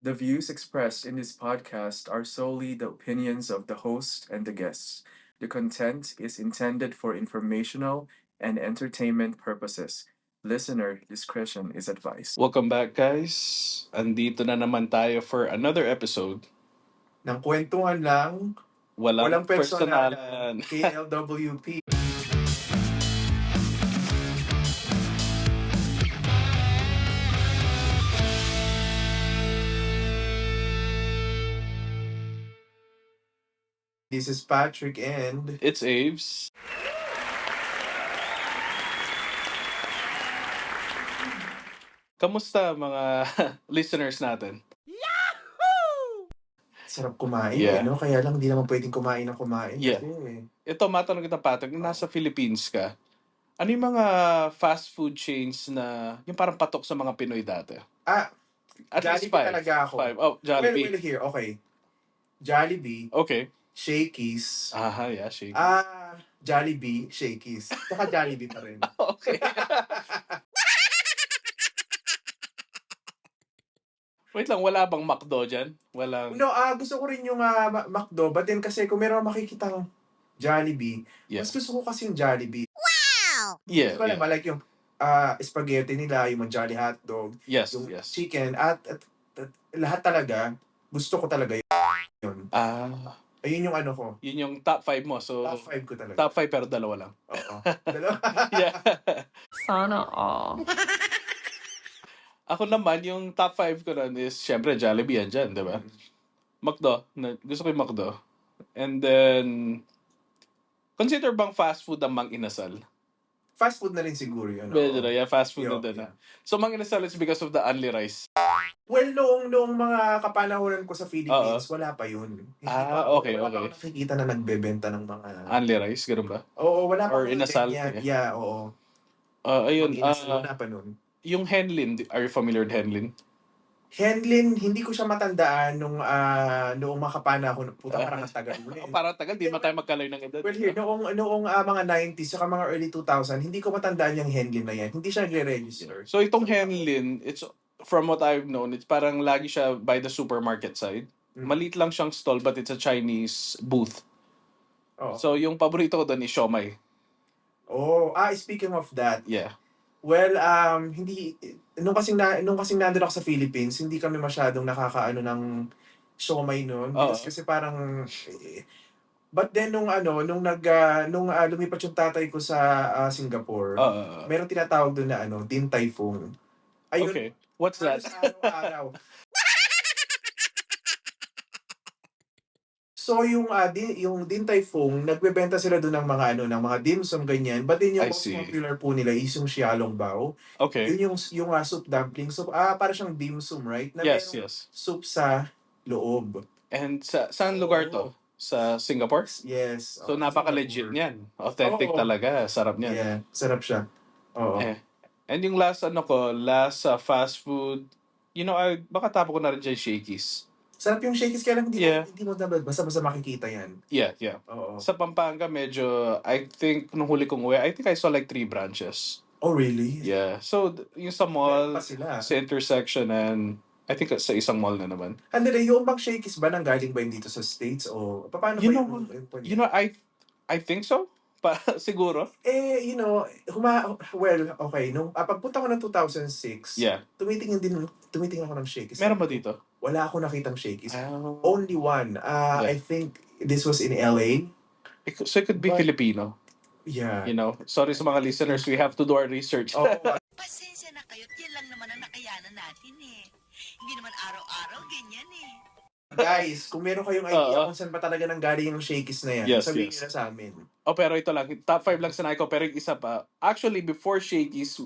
The views expressed in this podcast are solely the opinions of the host and the guests. The content is intended for informational and entertainment purposes. Listener discretion is advised. Welcome back, guys. Andito na naman tayo for another episode. Ng kwentuhan lang, Walang walang personalan, personalan. KLWP. This is Patrick and It's Aves. Kamusta mga listeners natin? sarap kumain Yeah. no? Kaya lang hindi naman pwedeng kumain ng kumain. Yeah. Kasi, Ito, matanong kita, Patrick, nasa Philippines ka, ano yung mga fast food chains na yung parang patok sa mga Pinoy dati? At least Jollibee five. talaga ako. Five. Oh, Jollibee. Well, here, okay. Jollibee, Okay. Shakey's, Yeah, shake. Jollibee, Shakey's. Saka Jollibee pa rin. Okay. Wait lang, wala bang McDo dyan? Walang... No, gusto ko rin yung McDo, but then kasi kung meron makikitang Jollibee, Yeah. mas gusto ko kasi yung Jollibee. Yeah, Hindi ko alam, like yung spaghetti nila, yung Jolly hotdog, Yes, yung yes. chicken, at lahat talaga, gusto ko talaga yun. Ayun yung ano ko. Yun yung top 5 mo. So, Top 5 ko talaga. top 5 pero dalawa lang. Oo. Dalawa. Yeah. Sana all. Ako naman, yung top 5 ko nun is, syempre, Jollibee yan dyan, di ba? McDo. Gusto ko yung McDo. And then, consider bang fast food ang Mang Inasal? Fast food na rin siguro yun. Medyo oo. na, yeah, fast food na Yeah, din. yeah. So, Mang Inasal is because of the only rice. Well, noong mga kapanahonan ko sa Philippines, wala pa yun. Okay, wala okay. pa ako nakikita na nagbebenta ng mga... Only rice, ganun ba? Oo, wala pa. Or inasal, ganyan. yeah. Yeah, oo. Ayun, Mag-inasal, wala pa nun. yung Henlin, are you familiar with Henlin? Henlin, hindi ko siya matandaan noong mga kapanahon. Puta, parang ang tagal mo eh. Parang tagal, di ba tayo magkaloy ng edad? Well, here, noong mga 90s, saka mga early 2000, hindi ko matandaan yung Henlin na yan. Hindi siya nagre-register. So, itong Henlin, it's, from what I've known, it's parang lagi siya by the supermarket side. Maliit lang siyang stall, but it's a Chinese booth. Oh. So, yung paborito ko doon is siomai. Speaking of that, Yeah. well, hindi nung kasing nandoon ako sa Philippines, hindi kami masyadong nakakaano ng siomai noon. Kasi parang but then nung lumipat yung tatay ko sa Singapore, meron tinatawag doon na Din Tai Fung. Ayun. Okay. What's that? Araw-araw. So yung Din Tai Fung, nagbebenta sila doon ng mga dim sum ganyan. But then yung I most see. popular po nila is yung Xiaolong Bao. Okay. Yun yung soup dumpling. So para siyang dim sum, right? Na Yes, merong yes. soup sa loob. And saan lugar to? Sa Singapore? Yes. So, napaka-legit niyan. Authentic Oo. talaga. Sarap niyan. Yeah, sarap siya. Oo. And yung last fast food, baka tapo ko na rin dyan Shakey's. Sarap yung Shakey's, kaya lang Yeah. hindi mo dapat basta makikita yan. Yeah. Oo. Sa Pampanga, medyo, I think, nung huli kong uwi, I think I saw like 3 branches. Oh, really? Yeah. So, yung sa mall, Meron pa sila. sa intersection, and I think sa isang mall na naman. Andale, yung bang Shakey's ba nanggaling ba yun dito sa States? O paano ba I think so. Siguro. Okay. Nung pagpunta ko ng 2006, Yeah. tumitingin ako ng Shakey's. Meron ba dito? Wala ako nakitang Shakey's. Oh. Only one. I think this was in LA. So it could be Filipino. Yeah. Sorry sa mga listeners, we have to do our research. Pasensya na kayo, yan lang naman ang nakayanan natin eh. Hindi naman araw-araw ganyan eh. Guys, kung meron kayong idea kung saan ba talaga nanggaling yung Shakey's na yan, Yes, sabihin yes. nyo na sa amin. Pero ito lang, top 5 lang sinay ko, pero yung isa pa. Actually, before Shakey's,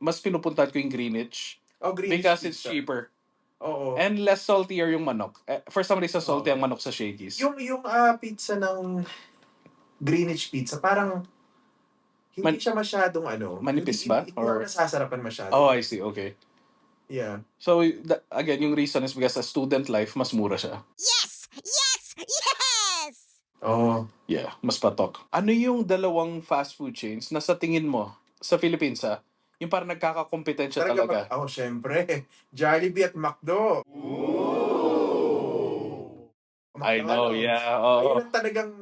mas pinupuntahan ko yung Greenwich. Greenwich Because pizza. it's cheaper. Oo. And less saltier yung manok. For some reason, salty ang manok sa Shakey's. Yung pizza ng Greenwich pizza, parang hindi siya masyadong manipis ba? Hindi ako nasasarapan masyado. Oh, I see. Okay. Yeah. So, again, yung reason is because sa student life, mas mura siya. Yes! Yes! Yes! Oh. Yeah, mas patok. Ano yung dalawang fast food chains na sa tingin mo, sa Philippines yung parang nagkakakompetensya talaga? Syempre. Jollibee at McDo. I know, McDonald's. yeah. Ayun Oo. ang talagang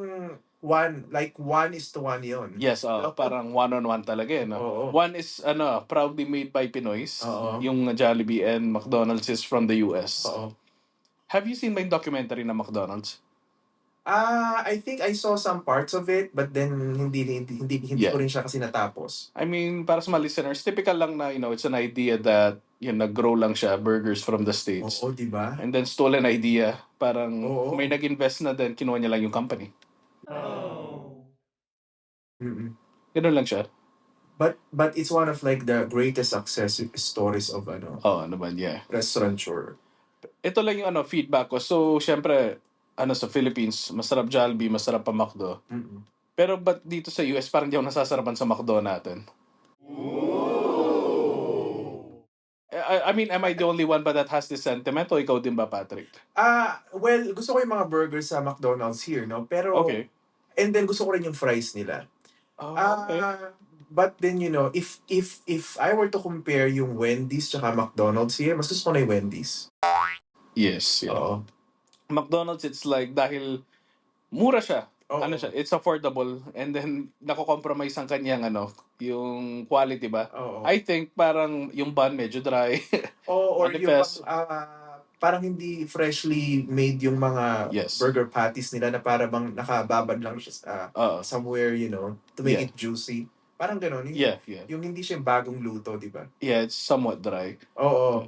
one, like 1:1 yun. Yes, No? parang one-on-one talaga eh, no? Oo. One is, proudly made by Pinoys. Oo. Yung Jollibee and McDonald's is from the US. Oo. Have you seen my documentary na McDonald's? I think I saw some parts of it, but then hindi Yeah. ko rin siya kasi natapos. I mean, para sa mga listeners, typical lang na, it's an idea that, nag-grow lang siya, burgers from the States. Oo, di ba? And then stolen idea, parang Oo. may nag-invest na din, kinuha niya lang yung company. Mm-mm. Ganun lang siya. But it's one of like the greatest success stories of Oo naman, yeah. restaurateur. Ito lang yung feedback ko. So, syempre, sa Philippines, masarap Jollibee, masarap pa McDo. Mm-mm. Pero ba't dito sa US, parang di ako nasasarapan sa McDo natin? I mean, am I the only one ba that has this sentiment? O ikaw din ba, Patrick? Well, gusto ko yung mga burgers sa McDonald's here, no? Pero, Okay. and then gusto ko rin yung fries nila. Okay. But then, if I were to compare yung Wendy's tsaka McDonald's here, mas gusto ko na yung Wendy's. Yes, yeah. Oo. McDonald's, it's like, dahil mura siya. Oo. Siya, it's affordable. And then, nako-compromise ang kanyang, yung quality ba? Oo. I think, parang yung bun medyo dry. Or yung Manifest. parang hindi freshly made yung mga Yes. burger patties nila na parang bang nakababad lang siya somewhere, to make Yeah. it juicy. Parang gano'n. Yeah. Yung hindi siya bagong luto, di ba? Yeah, it's somewhat dry. Oo.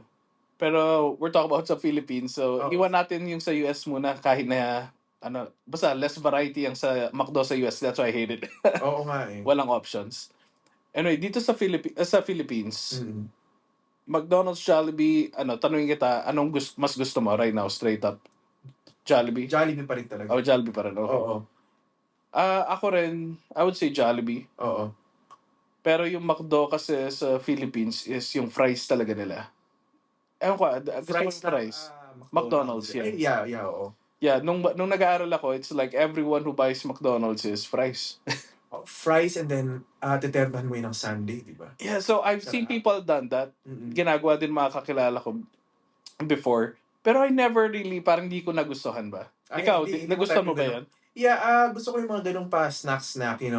Pero we're talking about sa Philippines. So, Oo. iwan natin yung sa US muna kahit na, basta less variety ang sa McDo sa US. That's why I hate it. Oo nga eh. Walang options. Anyway, dito sa Philippines, Mm. McDonald's, Jollibee, tanungin kita, anong mas gusto mo right now, straight up? Jollibee? Jollibee pa rin talaga. Oh, Jollibee pa rin. Okay. Oo. Ako rin, I would say Jollibee. Oo. Pero yung McDo kasi sa Philippines is yung fries talaga nila. Ewan ko, gusto ko yung fries. McDonald's, yeah. Yeah, oo. Yeah, nung nag-aaral ako, it's like everyone who buys McDonald's is fries. Fries and then teternahan mo yun ng sundae, di ba? Yeah, so I've seen people done that. Mm-mm. Ginagawa din mga kakilala ko before. Pero I never really, parang di ko nagustuhan ba? Ikaw, hindi nagustuhan mo ko ba ganun. yan? Yeah, gusto ko yung mga ganung pa snack,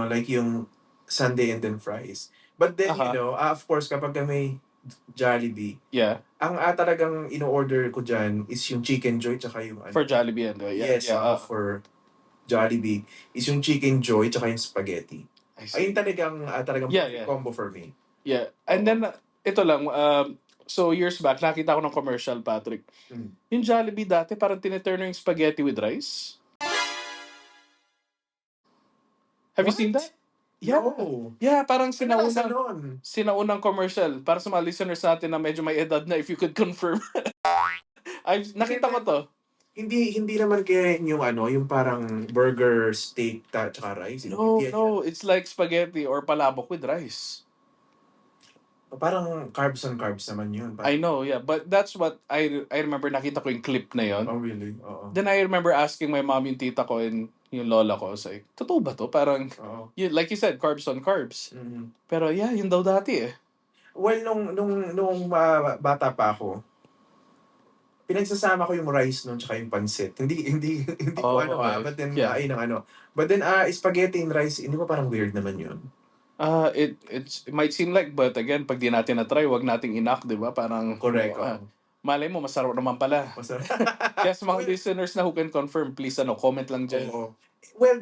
like yung sundae and then fries. But then, of course, kapag may Jollibee, Yeah, ang talagang ino-order ko dyan is yung Chicken Joy tsaka yung for Jollibee and Yes, for Jollibee is yung Chicken Joy tsaka yung spaghetti. I see. Ayun talagang Yeah. combo for me. Yeah, and then, ito lang, so years back, nakita ko ng commercial, Patrick. Yung Jollibee dati, parang tineturn yung spaghetti with rice. Have you seen that? Yeah. No. Yeah, parang Ano sinaunang commercial. Para sa mga listeners natin na medyo may edad na, if you could confirm. Nakita ko to. Hindi naman kaya yung parang burger, steak, tsaka rice. No, it's like spaghetti or palabok with rice. Parang carbs on carbs naman yun. I know, yeah. But that's what I remember, nakita ko yung clip na yon. Oh, really? Oo. Then I remember asking my mom, yung tita ko, and yung lola ko. I was like, totoo ba to? Parang, like you said, carbs on carbs. Mm-hmm. Pero yeah, yun daw dati eh. Well, nung bata pa ako, pinagsasama ko yung rice nun tsaka yung pansit. Hindi ko okay. but then Yeah. But then spaghetti and rice, hindi ko parang weird naman yun. It might seem like, but again, pag di natin na-try, wag nating inak, di ba? Parang, Correct. malay mo, masarap naman pala. Masarap. Kaya sa mga listeners na who can confirm, please, comment lang dyan. Oo. Well,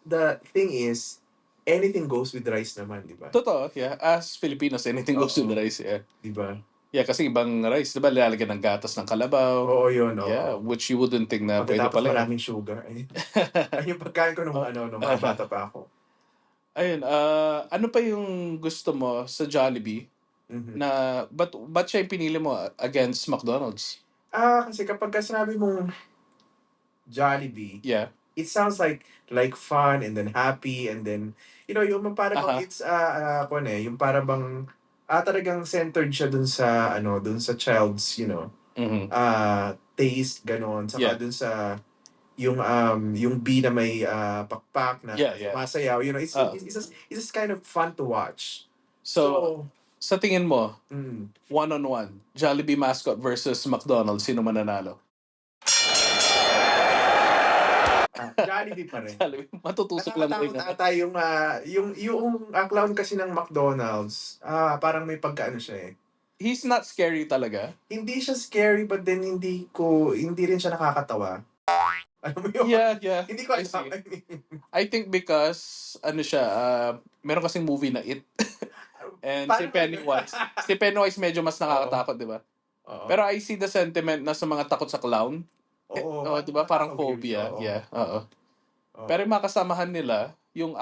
the thing is, anything goes with rice naman, di ba? Totoo, yeah. As Filipinos, anything goes with rice, yeah. Di ba? Yeah, kasi ibang rice, di ba, lalagyan ng gatas ng kalabaw. Oo, yun. Yeah, which you wouldn't think na pwede Pagkatapos pala. maraming sugar. Ay, yung pagkain ko nung mga bata pa ako. Ayun, ano pa yung gusto mo sa Jollibee? Mm-hmm. Na, ba't siya yung pinili mo against McDonald's? Kasi kapag sinabi mong Jollibee, Yeah. it sounds like fun and then happy and then, yung parang it's, yung parang bang, talagang centered siya dun sa child's, Mm-hmm. taste, ganon. Saka dun sa, yung B na may pakpak na masayaw, it's just kind of fun to watch. So sa tingin mo, Mm. one-on-one, Jollibee mascot versus McDonald's, sino mananalo? Jollibee pa rin. Jollibee. Matutusok lang tayo. Nakakatakot ata yung clown kasi ng McDonald's, parang may pagkaano siya eh. He's not scary talaga. Hindi siya scary but then hindi rin siya nakakatawa. Alam mo yun? Yeah. Hindi ko I alam. see. I think because, meron kasing movie na It. And si Pennywise. Si Pennywise medyo mas nakakatakot, di ba? Oo. Pero I see the sentiment na sa mga takot sa clown. Oo, Di ba? Parang nakaka-weird, phobia. oo. Yeah, oo. Oo. Pero yung mga kasamahan nila, yung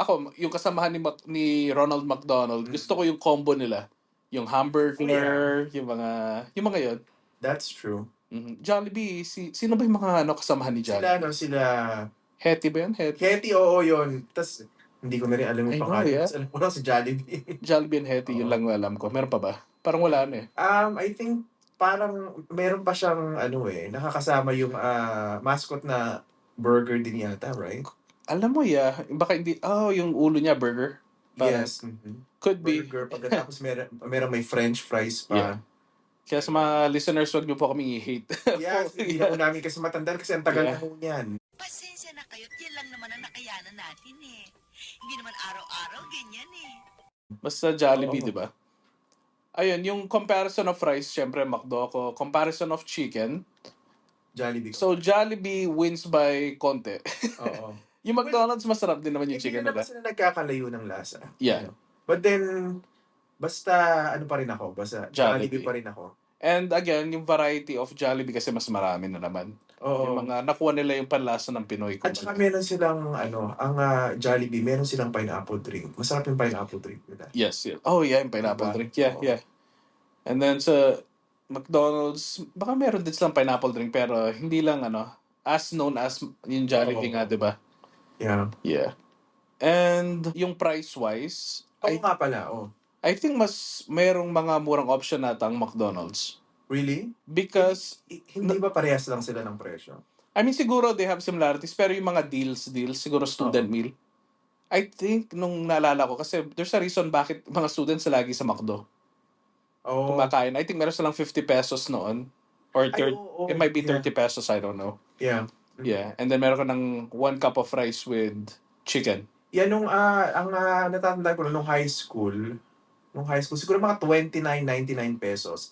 kasamahan ni Ronald McDonald, gusto ko yung combo nila. Yung hamburger, yung mga yun. That's true. Jollibee, sino ba yung mga kasamahan ni Jollibee? Sila Hetty ba yun? Hetty, oo yun. Tas hindi ko na rin alam yung I know, pangalan. yeah. Mas alam ko lang si Jollibee. Jollibee and Hetty, yun lang alam ko. Meron pa ba? Parang wala na eh. I think parang meron pa siyang nakakasama yung mascot na burger din yata, right? Alam mo, yeah. Baka hindi, yung ulo niya, burger. Parang, Yes. could be. Burger. Pagkatapos meron may french fries pa. Yeah. Kaya sa mga listeners, wag niyo po kaming i-hate. Yes, hindi na po namin kasi matandaan kasi ang tagal na po niyan. Pasensya na kayo't yan lang naman ang nakayanan natin eh. Hindi naman araw-araw ganyan eh. Basta Jollibee, Oo. di ba? Ayun, yung comparison of fries, syempre, McDo ako. Comparison of chicken. Jollibee. So, Jollibee wins by konti. Oo. Yung McDonald's, masarap din naman yung Hindi chicken na nila. naman sila nagkakalayo ng lasa. Yeah. But then, basta pa rin ako. Basta Jollibee pa rin ako. And again, yung variety of Jollibee kasi mas marami na naman. Oo. Yung mga nakuha nila yung panlasa ng Pinoy. At saka meron silang, ang Jollibee, meron silang pineapple drink. Masarap yung pineapple drink nila. Yes. Oh, yeah, yung pineapple drink. Yeah, yeah. And then sa McDonald's, baka meron din silang pineapple drink pero hindi lang as known as yung Jollibee nga, di ba? Yeah. Yeah. And yung price-wise, Nga pala, I think mas merong mga murang option nata ang McDonald's. Really? Because, Hindi ba parehas lang sila ng presyo? I mean, siguro they have similarities, pero yung mga deals, siguro student meal. I think, nung naalala ko, kasi there's a reason bakit mga students lagi sa McDo kumakain. I think meron silang 50 pesos noon. Or it might be 30 pesos, I don't know. Yeah. Yeah. And then meron ka ng 1 cup of rice with chicken. Yan, ang natatandaan ko nung high school, siguro mga 29.99 pesos.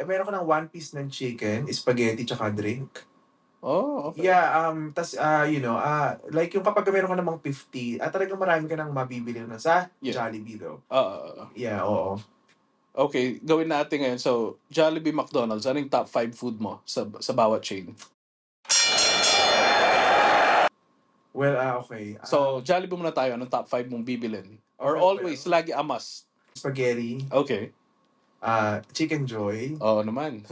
Meron ka ng 1 piece ng chicken, spaghetti, tsaka drink. Oh, okay. Yeah, tas like yung kapag meron ka namang 50, talagang marami ka nang mabibili na sa Jollibee though. Yeah, oo. Okay, gawin natin ngayon. So, Jollibee, McDonald's, anong top 5 food mo sa bawat chain? Well, okay. So, Jollibee muna tayo. Anong top 5 mong bibilin? Or always, lagi a must? Spaghetti. Okay. Chicken Joy. Oo naman.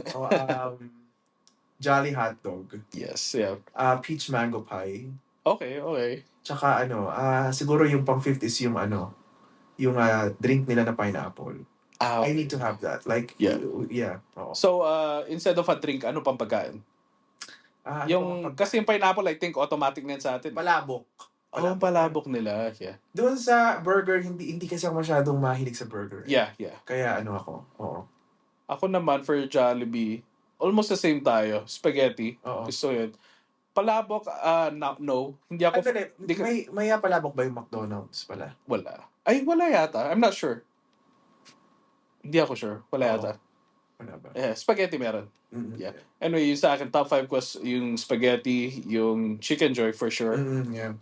Jolly Hot Dog. Yes, yeah. Peach Mango Pie. Okay. Tsaka siguro yung pang 50 is yung drink nila na pineapple. I need to have that. Like, yeah. Oo. So, instead of a drink, ano pang pagkain? Kasi yung pineapple, I think, automatic na yan sa atin. Palabok. Palabok nila. Yeah. Doon sa burger, hindi kasi ako masyadong mahilig sa burger. Yeah. Kaya ako. Oo. Ako naman, for Jollibee, almost the same tayo. Spaghetti. Oo. Gusto yun. Palabok, no. Hindi ako... May palabok ba yung McDonald's pala? Wala. Ay, wala yata. I'm not sure. Hindi ako sure. Wala yata. Wala ba? Yeah, spaghetti meron. Mm-hmm. Yeah. Anyway, yung sa akin, top 5 was yung spaghetti, yung Chicken Joy for sure. Mm-hmm, yeah.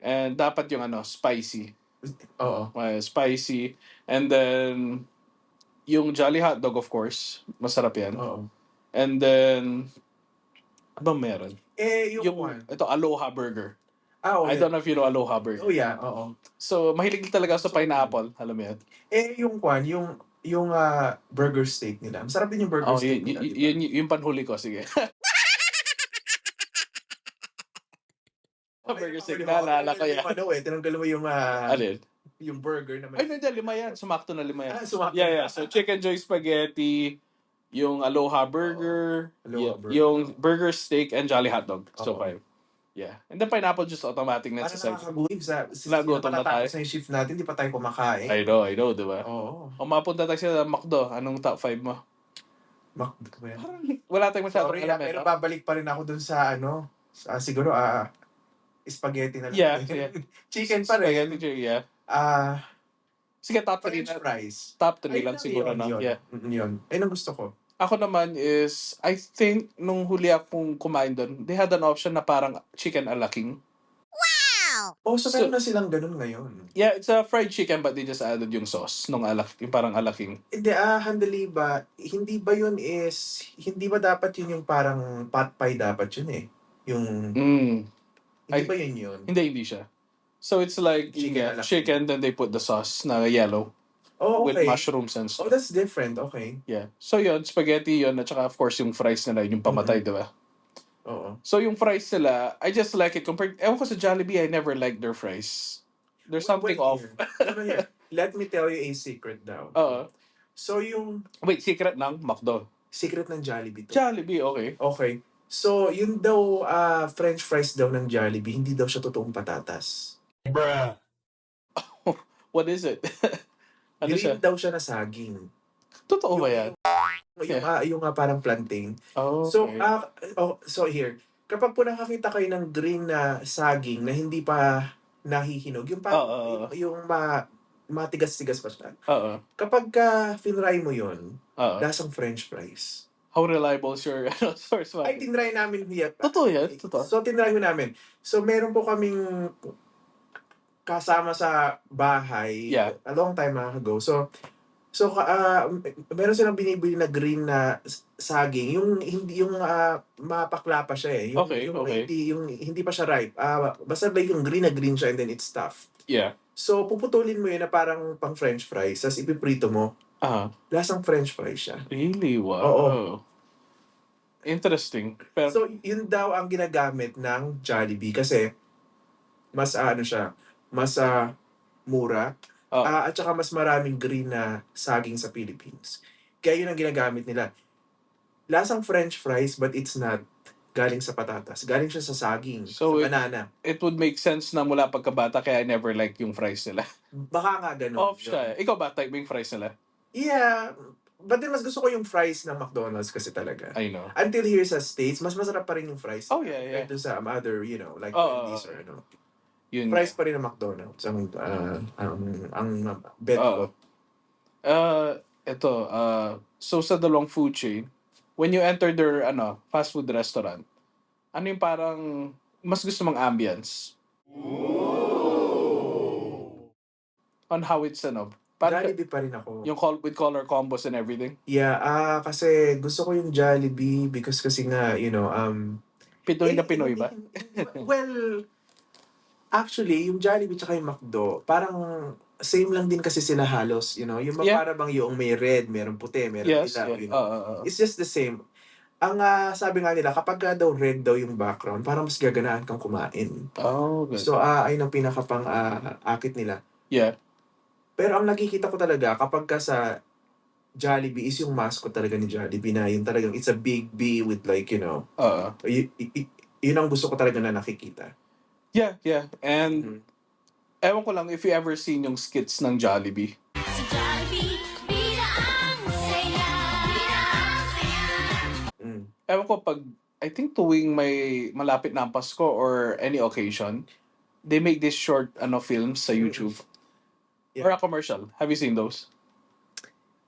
And dapat yung spicy. Oo. Spicy. And then, yung Jolly Hot Dog, of course. Masarap yan. Oo. And then, ano meron? Ito, Aloha Burger. I don't know if you know Aloha Burger. Oh, yeah. Oo. So, mahilig talaga sa pineapple. Alam mo yan? Yung burger steak nila. Masarap din yung burger steak nila. Yung panhuli ko. Sige. Burger steak. Naalala ko yan. Tinanggal mo yung... Alin? Yung burger na may... Ay, hindi. 5 yan. Sumakto na 5 yan. Sumakto. Yeah. So, Chicken Joy Spaghetti, yung Aloha Burger, yung burger steak, and Jolly Hot Dog. So, 5. Yeah. And then pineapple juice automatic na sa side. Nakakaguliv Nagutom na tayo. Sa shift natin, di pa tayo kumakain. I know, di ba? Oo. O mapunta tayo sa McDo, anong top 5 mo? McDo ba yan? Wala tayong masyadong Sorry, pero babalik pa rin ako dun sa siguro, spaghetti na lang Yeah, din. yeah. Chicken pa Spaghetti rin. chicken, yeah. Sige, top 3 French na. fries. Top 3 Ayun lang lang siguro, yun, no? yun. Yeah. Yun. Ayun ang gusto ko. Ako naman is, I think, nung huli akong kumain doon, they had an option na parang chicken a la king. Oh, so So, meron na silang ganun ngayon. yeah, it's a fried chicken but they just added yung sauce nung yung parang a la king. Hindi, handali ba? Hindi ba yun is, hindi ba dapat yun yung parang pot pie dapat yun eh? Yung, hindi I- ba yun yun? Hindi siya. So it's like Chicken a la chicken, then they put the sauce na yellow Oh, with okay. mushrooms and Oh, stuff. that's different. Okay. Yeah. So yun, spaghetti yun, at saka of course yung fries nila, yung pamatay, Mhm. diba? Oo. So yung fries nila, I just like it compared, ewan ko sa Jollibee, I never liked their fries. There's something Wait off. here. No, here. Let me tell you a secret daw. Oo. So yung Wait, secret ng McDo. secret ng Jollibee to. Jollibee, okay. Okay. So, yun daw, French fries daw ng Jollibee, hindi daw siya totoong patatas. What is it? Ano siya? Green daw siya na saging. Totoo ba yan? Yung parang plantain. Oh, So, okay. so here, kapag po nakakita kayo ng green na saging na hindi pa nahihinog, yung parang, yung matigas-tigas pa siya. Oo. Kapag finry mo yun, lasang French fries. How reliable is your source? Ay, tinry namin here. Totoo yan? Totoo? So, tinry mo namin. So, meron po kaming kasama sa bahay a long time ago. So meron silang binibili na green na saging, yung hindi yung mapakla pa siya eh. Yung hindi pa siya ripe. Basta like yung green na green siya and then it's tough. Yeah. So puputulin mo yun na parang pang French fries, tapos ipiprito mo. Lasang French fries siya. Really? Wow. Oo. Interesting. Pero, so yun daw ang ginagamit ng Jollibee kasi mas siya, mas mura. At saka mas maraming green na saging sa Philippines. Kaya yun ang ginagamit nila. Lasang French fries but it's not galing sa patatas. Galing siya sa saging, so sa banana. It would make sense na mula pagkabata kaya I never liked yung fries nila. Baka nga ganun. Off siya. Ikaw ba type mo yung fries nila? Yeah. But then mas gusto ko yung fries ng McDonald's kasi talaga. I know. Until here sa States, mas masarap pa rin yung fries. Oh, yeah. Compared to sa other, like Wendy's or Yun fries pa rin ng McDonald's ang bet ko. So sa dalawang food chain, when you enter their fast food restaurant, ano yung parang mas gusto mong ambience? On how it's Jollibee pa rin ako. Yung with color combos and everything? Yeah, kasi gusto ko yung Jollibee because kasi nga, Pinoy na Pinoy ba? Well, actually, yung Jollibee tsaka yung McDo, parang same lang din kasi sila halos, yung para bang yung may red, merong puti, merong ilaw, It's just the same. Ang sabi nga nila, kapag daw red daw yung background, parang mas gaganaan kang kumain. Oh, good. So, ayun ang pinakapang akit nila. Yeah. Pero ang nakikita ko talaga, kapag ka sa Jollibee is yung mascot talaga ni Jollibee na yun talagang, it's a big B with like, yun ang gusto ko talaga na nakikita. Yeah. And, ewan ko lang if you ever seen yung skits ng Jollibee. Sa Jollibee, bida ang saya. Ewan ko pag, I think tuwing may malapit na ang Pasko or any occasion, they make this short films sa YouTube. Or a commercial. Have you seen those?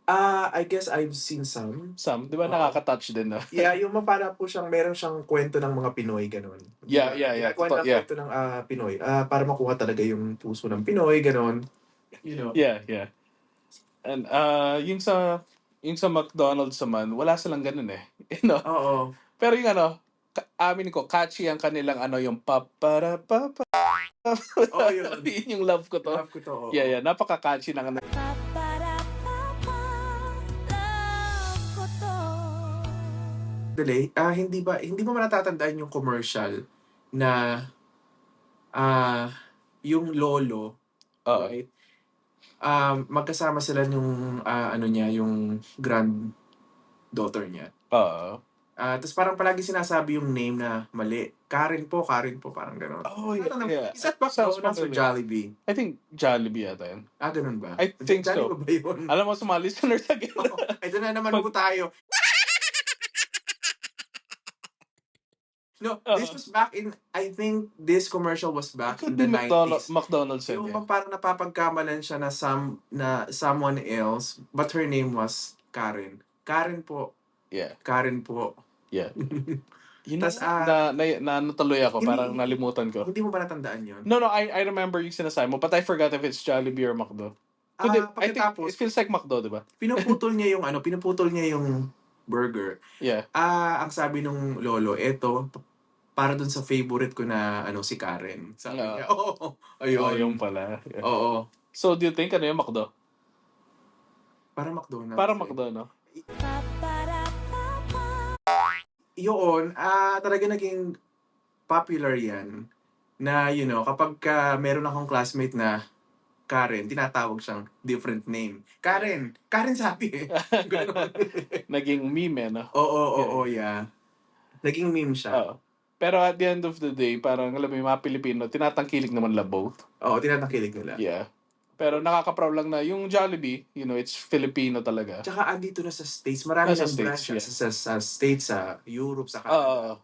I guess I've seen some. Some, di ba nakaka-touch din na? Yeah, yung para po meron siyang kwento ng mga Pinoy, ganun. Yeah. Kwento ng Pinoy. Para makuha talaga yung puso ng Pinoy, ganun. Yeah. And yung sa McDonald's naman, wala silang ganun eh. Oo. Pero yung amin ko, catchy ang kanilang yung pa-para-pa-pa. Oh, yun. Yung love ko to. Love ko to. Yeah. Napaka-catchy ng Delay, hindi mo natatandaan yung commercial na yung lolo, right? Magkasama sila yung yung granddaughter niya. Tapos parang palagi sinasabi yung name na mali. Karen po, parang gano'n. Oh, yeah. Is that McDonald's or Jollibee? I think Jollibee yata yun. Ganun ba? I think so. Jollibee ba yun? Alam mo, sa mga listeners again. Ito na naman po tayo. No, this Oo. was back in, I think this commercial was back Could in be the 90s. McDonald's yun. Yung Yeah. parang napapagkamalan siya na someone else, but her name was Karen. Karen po. Yeah. Karen po. Yeah. You know, Tas, natuloy ako. hindi- Parang nalimutan ko. Hindi mo ba natandaan yun? No, I remember yung sinasabi mo, but I forgot if it's Jollibee or McDo. Could it, I think Pagkatapos, it feels like McDo, di ba? pinuputol niya yung burger. Yeah. Ang sabi nung lolo, eto, para dun sa favorite ko na si Karen. Sabi niya, ayun. Yung pala. Yeah. Oo. So, do you think ano yung McDo? Para McDonald's. Para McDo, no? Yun, talaga naging popular yan na, kapag meron akong classmate na Karen, tinatawag siyang different name. Karen sabi eh. Ganon. Naging meme, no? Oo, yeah. Naging meme siya. Oo. Pero at the end of the day, parang alam mo yung mga Pilipino, tinatangkilik naman nila both. Oo, tinatangkilik nila. Yeah. Pero nakaka-proud lang na yung Jollibee, it's Filipino talaga. Tsaka andito na sa States. Marami Sa ng States, branches yeah. sa States, sa Europe, sa Canada.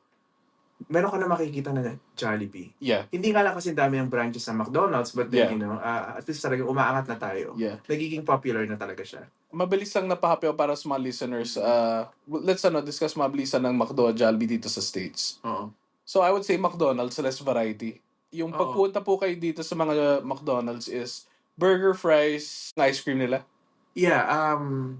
Meron ka na makikita na Jollibee. Yeah. Hindi nga lang kasi dami ng branches sa McDonald's, but then, at least talagang umaangat na tayo. Yeah. Nagiging popular na talaga siya. Mabilis lang napahappy ako para sa mga listeners. Let's discuss mabilisan ng McDo at Jollibee dito sa States. Oo. So I would say McDonald's, less variety. Yung pagpunta po kayo dito sa mga McDonald's is burger, fries, ice cream nila. Yeah,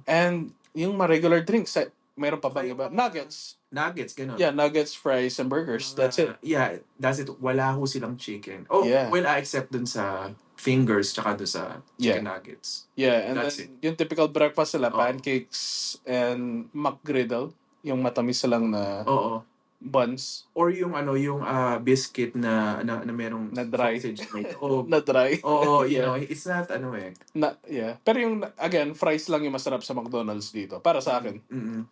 And yung mga regular drinks, meron pa bang iba? Nuggets. Nuggets, gano'n. Yeah, nuggets, fries, and burgers. That's it. Yeah, that's it. Wala ho silang chicken. Oh, Yeah. well, except dun sa fingers tsaka dun sa chicken nuggets. Yeah, and That's then yung typical breakfast nila, pancakes and McGriddle, yung matamis lang na Oo. buns Or yung biscuit na merong Na dry. sausage meat. Oh, na dry. Oo, Yeah. it's not Yeah. Pero yung, again, fries lang yung masarap sa McDonald's dito, para sa akin. Mm-mm.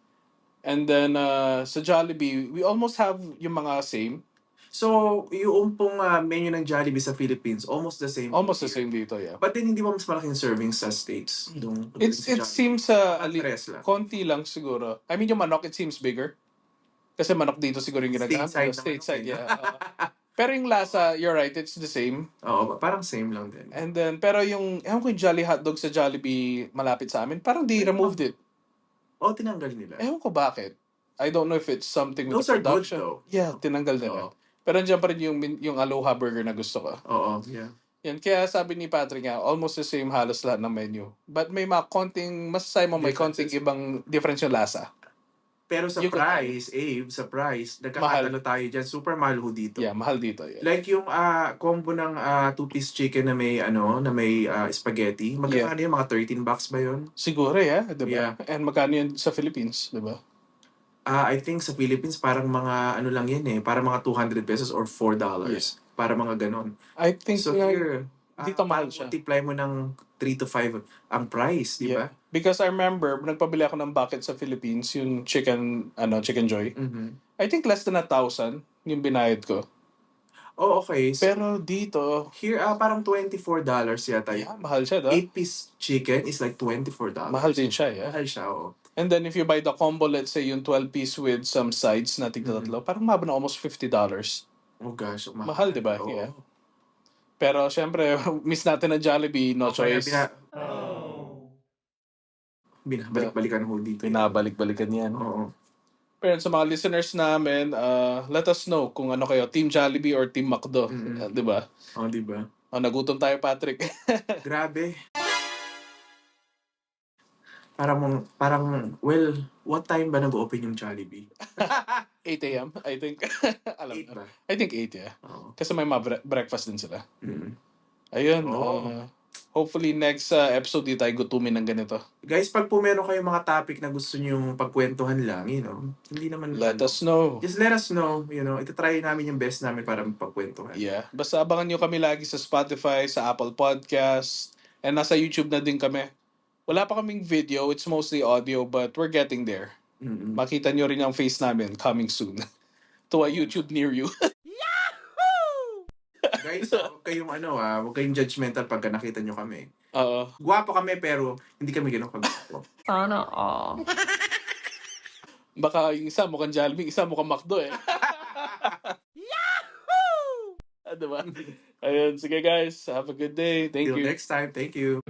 And then, sa Jollibee, we almost have yung mga same. So, yung pong menu ng Jollibee sa Philippines, almost the same. Almost the same dito, yeah. But then, hindi ba mas malaking serving sa States? It seems, Pares lang. konti lang siguro. I mean, yung manok, it seems bigger. Kasi manok dito siguro yung ginagamit. Stateside, yeah. Pero yung lasa, you're right, it's the same. Oo, parang same lang din. And then, pero yung, ewan ko yung Jolly Hotdog sa Jollibee malapit sa amin, parang they removed it. Oh, tinanggal nila. Ewan ko bakit. I don't know if it's something with Those the are good, production. though. Yeah, tinanggal nila. Pero andyan pa rin yung Aloha Burger na gusto ko. Oo, yeah. Yan, kaya sabi ni Patrick nga, almost the same halos lahat ng menu. But may mga konting, masasabi mo may konting ibang difference yung lasa. Pero sa price, nagkakatalo tayo dyan. Super mahal ho dito. Yeah, mahal dito. Yeah. Like yung combo ng two-piece chicken na may spaghetti, magkano yun? Mga $13 ba yun? Siguro, yeah. Diba? Yeah. And magkano yun sa Philippines, diba? I think sa Philippines, parang mga lang yan eh. Parang mga 200 pesos or $4. Yeah. Para mga ganon. I think so here, dito mahal siya. Multiply mo ng 3 to 5 ang price, di ba? Yeah. Because I remember, nagpabili ako ng bucket sa Philippines, yung Chicken Joy. Mm-hmm. I think less than 1,000 yung binayad ko. Oh, okay. So, pero dito, here, parang $24 yata. Yeah, mahal siya, do? 8-piece chicken is like $24. Mahal din siya, yeah. Mahal siya, oo. And then if you buy the combo, let's say yung 12-piece with some sides na tigtatlo, parang mababa na almost $50. Oh gosh, mahal, di ba? Oh. Yeah. Pero syempre, miss natin ang Jollibee, no choice. Binabalik-balikan ho dito. Binabalik-balikan yan. Oo. Pero sa mga listeners namin, let us know kung ano kayo, Team Jollibee or Team McDo. Di ba? Oh, di ba? Nagutom tayo, Patrick. Grabe. Parang, well, what time ba nag-open yung Jollibee? 8 a.m., I think. Alam 8 ba? I think 8, yeah. Oo. Kasi may breakfast din sila. Mm-hmm. Ayun. Oh. Hopefully next episode di tayo gutumin ng ganito. Guys, pag po meron kayong mga topic na gusto nyong pagkwentuhan lang, hindi naman... Let us know. Just let us know, itatry namin yung best namin para magpagkwentuhan. Yeah. Basta abangan nyo kami lagi sa Spotify, sa Apple Podcast, and nasa YouTube na din kami. Wala pa kaming video, it's mostly audio, but we're getting there. Mm-hmm. Makita nyo rin ang face namin coming soon to a YouTube near you. Guys, huwag kayong judgmental pagka nakita nyo kami. Oo. Gwapo kami pero hindi kami ganun kagwapo. Sana all. Baka yung isa mukhang Jollibee, isa mukhang McDo eh. di ba? Ayun, sige guys, have a good day. Thank Till you. next time, thank you.